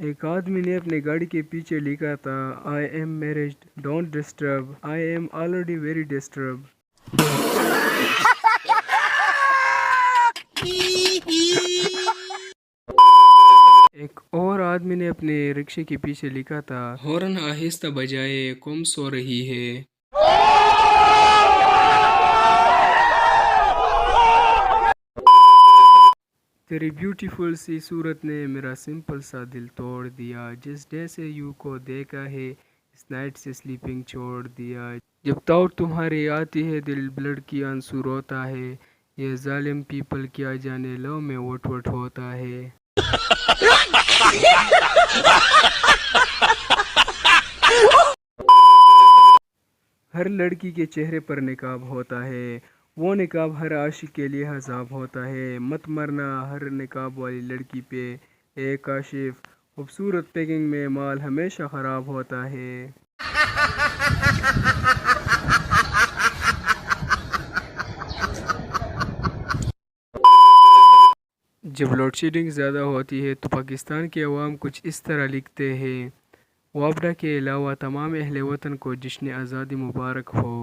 ایک آدمی نے اپنے گاڑی کے پیچھے لکھا تھا "I am married don't disturb I am already very disturb". ایک اور آدمی نے اپنے رکشے کے پیچھے لکھا تھا "ہارن آہستہ بجائے قوم سو رہی ہے"۔ تیری بیوٹیفل سی صورت نے میرا سمپل سا دل توڑ دیا، جس ڈے سے یو کو دیکھا ہے اس نائٹ سے سلیپنگ چھوڑ دیا، جب تاؤ تمہاری آتی ہے دل بلڈ کی آنسو روتا ہے، یہ ظالم پیپل کیا جانے لو میں وٹ وٹ ہوتا ہے۔ ہر لڑکی کے چہرے پر نقاب ہوتا ہے، وہ نقاب ہر عاشق کے لیے عذاب ہوتا ہے، مت مرنا ہر نقاب والی لڑکی پہ اے کاشف، خوبصورت پیکنگ میں مال ہمیشہ خراب ہوتا ہے۔ جب لوڈ شیڈنگ زیادہ ہوتی ہے تو پاکستان کے عوام کچھ اس طرح لکھتے ہیں: وابڈا کے علاوہ تمام اہل وطن کو جشن آزادی مبارک ہو۔